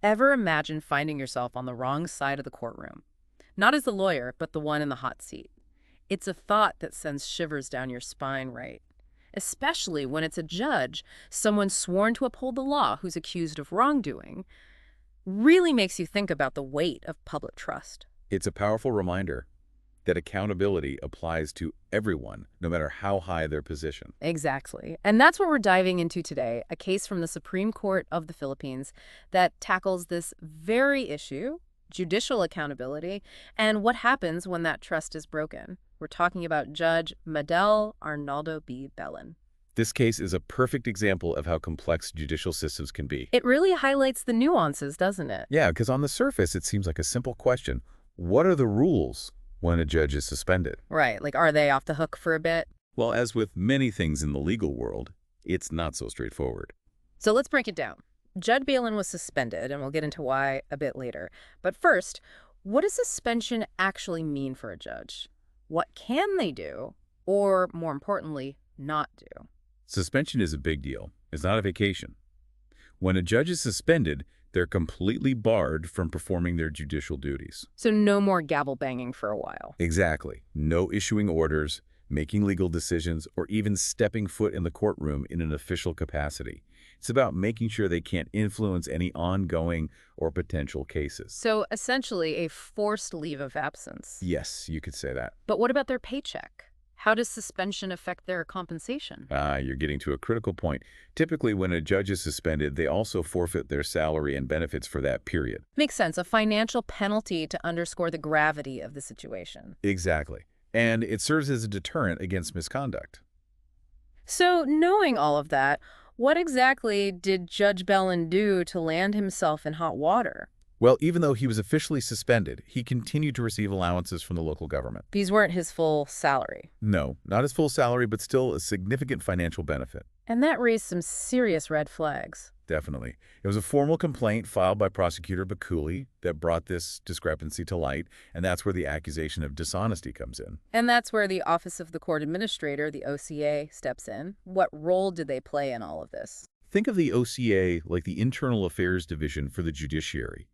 Ever imagine finding yourself on the wrong side of the courtroom? Not as the lawyer, but the one in the hot seat. It's a thought that sends shivers down your spine, right? Especially when it's a judge, someone sworn to uphold the law who's accused of wrongdoing. Really makes you think about the weight of public trust. It's a powerful reminder that accountability applies to everyone, no matter how high their position. Exactly. And that's what we're diving into today, a case from the Supreme Court of the Philippines that tackles this very issue, judicial accountability, and what happens when that trust is broken. We're talking about Judge Medel Arnaldo B. Belen. This case is a perfect example of how complex judicial systems can be. It really highlights the nuances, doesn't it? Yeah, because on the surface, it seems like a simple question. What are the rules when a judge is suspended? Right, like are they off the hook for a bit? Well, as with many things in the legal world, it's not so straightforward. So let's break it down. Judge Belen was suspended, and we'll get into why a bit later. But first, what does suspension actually mean for a judge? What can they do, or more importantly, not do? Suspension is a big deal. It's not a vacation. When a judge is suspended, they're completely barred from performing their judicial duties. So no more gavel banging for a while. Exactly. No issuing orders, making legal decisions, or even stepping foot in the courtroom in an official capacity. It's about making sure they can't influence any ongoing or potential cases. So essentially a forced leave of absence. Yes, you could say that. But what about their paycheck? How does suspension affect their compensation? You're getting to a critical point. Typically, when a judge is suspended, they also forfeit their salary and benefits for that period. Makes sense. A financial penalty to underscore the gravity of the situation. Exactly. And it serves as a deterrent against misconduct. So knowing all of that, what exactly did Judge Belen do to land himself in hot water? Well, even though he was officially suspended, he continued to receive allowances from the local government. These weren't his full salary. No, not his full salary, but still a significant financial benefit. And that raised some serious red flags. Definitely. It was a formal complaint filed by Prosecutor Bakuli that brought this discrepancy to light, and that's where the accusation of dishonesty comes in. And that's where the Office of the Court Administrator, the OCA, steps in. What role did they play in all of this? Think of the OCA like the Internal Affairs Division for the judiciary.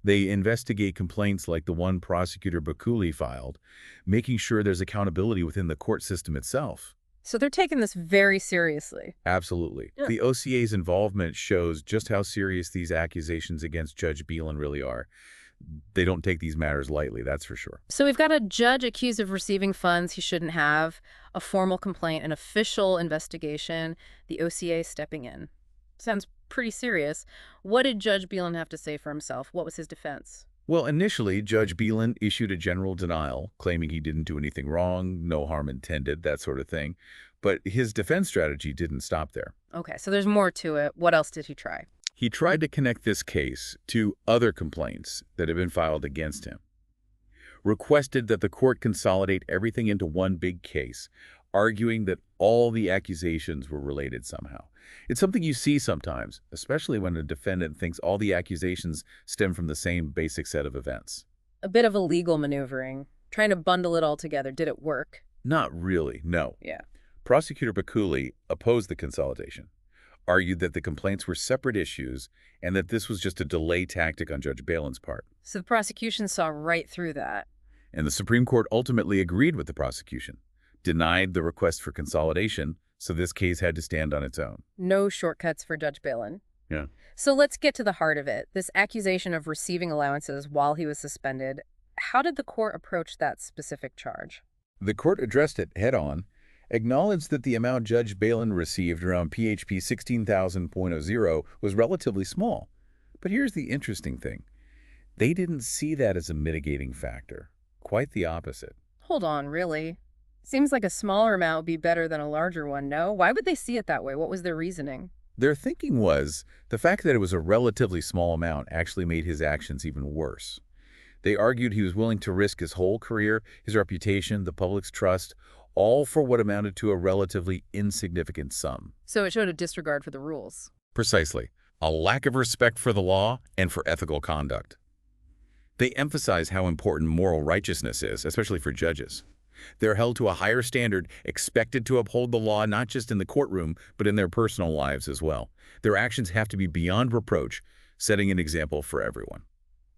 They investigate complaints like the one Prosecutor Bakuli filed, making sure there's accountability within the court system itself. So they're taking this very seriously. Absolutely. Yeah. The OCA's involvement shows just how serious these accusations against Judge Belen really are. They don't take these matters lightly, that's for sure. So we've got a judge accused of receiving funds he shouldn't have, a formal complaint, an official investigation, the OCA stepping in. Sounds pretty serious. What did Judge Belen have to say for himself? What was his defense? Well, initially, Judge Belen issued a general denial, claiming he didn't do anything wrong, no harm intended, that sort of thing. But his defense strategy didn't stop there. Okay, so there's more to it. What else did he try? He tried to connect this case to other complaints that had been filed against him, requested that the court consolidate everything into one big case, arguing that all the accusations were related somehow. It's something you see sometimes, especially when a defendant thinks all the accusations stem from the same basic set of events. A bit of a legal maneuvering, trying to bundle it all together. Did it work? Not really, no. Yeah. Prosecutor Bakuli opposed the consolidation, argued that the complaints were separate issues and that this was just a delay tactic on Judge Belen's part. So the prosecution saw right through that. And the Supreme Court ultimately agreed with the prosecution, denied the request for consolidation, so this case had to stand on its own. No shortcuts for Judge Belen. Yeah. So let's get to the heart of it. This accusation of receiving allowances while he was suspended. How did the court approach that specific charge? The court addressed it head-on, acknowledged that the amount Judge Belen received around PHP 16,000.0 was relatively small. But here's the interesting thing. They didn't see that as a mitigating factor. Quite the opposite. Hold on, really? Seems like a smaller amount would be better than a larger one, no? Why would they see it that way? What was their reasoning? Their thinking was the fact that it was a relatively small amount actually made his actions even worse. They argued he was willing to risk his whole career, his reputation, the public's trust, all for what amounted to a relatively insignificant sum. So it showed a disregard for the rules. Precisely. A lack of respect for the law and for ethical conduct. They emphasize how important moral righteousness is, especially for judges. They're held to a higher standard, expected to uphold the law not just in the courtroom, but in their personal lives as well. Their actions have to be beyond reproach, setting an example for everyone.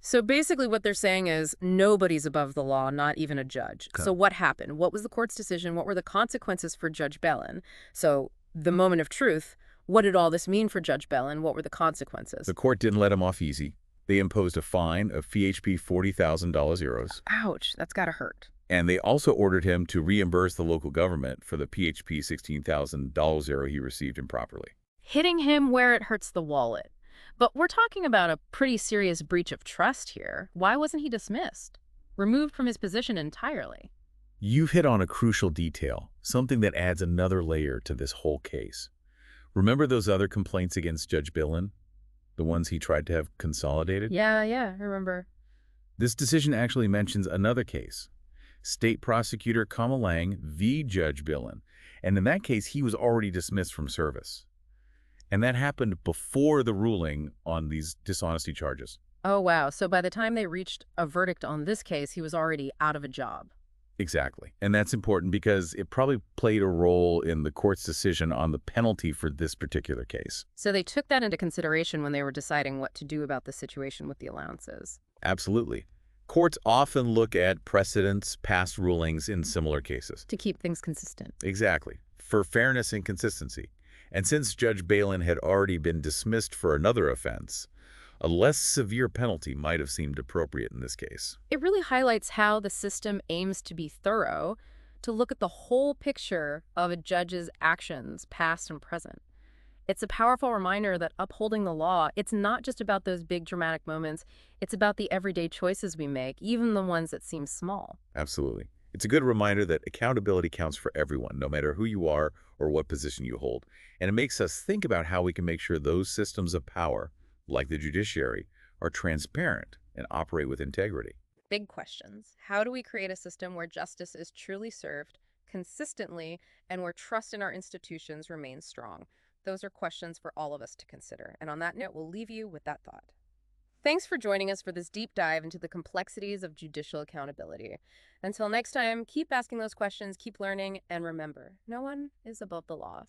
So basically what they're saying is nobody's above the law, not even a judge. Okay. So what happened? What was the court's decision? What were the consequences for Judge Belen? So the moment of truth, what did all this mean for Judge Belen? What were the consequences? The court didn't let him off easy. They imposed a fine of PHP 40,000 euros, Ouch, that's gotta hurt. and they also ordered him to reimburse the local government for the PHP 16,000 he received improperly. Hitting him where it hurts the wallet. But we're talking about a pretty serious breach of trust here. Why wasn't he dismissed? Removed from his position entirely? You've hit on a crucial detail, something that adds another layer to this whole case. Remember those other complaints against Judge Belen? The ones he tried to have consolidated? Yeah, I remember. This decision actually mentions another case, State Prosecutor Lang v. Judge Belen, and in that case, he was already dismissed from service. And that happened before the ruling on these dishonesty charges. Oh, wow. So by the time they reached a verdict on this case, he was already out of a job. Exactly. And that's important because it probably played a role in the court's decision on the penalty for this particular case. So they took that into consideration when they were deciding what to do about the situation with the allowances. Absolutely. Courts often look at precedents, past rulings in similar cases. To keep things consistent. Exactly. For fairness and consistency. And since Judge Belen had already been dismissed for another offense, a less severe penalty might have seemed appropriate in this case. It really highlights how the system aims to be thorough, to look at the whole picture of a judge's actions, past and present. It's a powerful reminder that upholding the law, it's not just about those big dramatic moments, it's about the everyday choices we make, even the ones that seem small. Absolutely. It's a good reminder that accountability counts for everyone, no matter who you are or what position you hold. And it makes us think about how we can make sure those systems of power, like the judiciary, are transparent and operate with integrity. Big questions. How do we create a system where justice is truly served consistently and where trust in our institutions remains strong? Those are questions for all of us to consider. And on that note, we'll leave you with that thought. Thanks for joining us for this deep dive into the complexities of judicial accountability. Until next time, keep asking those questions, keep learning, and remember, no one is above the law.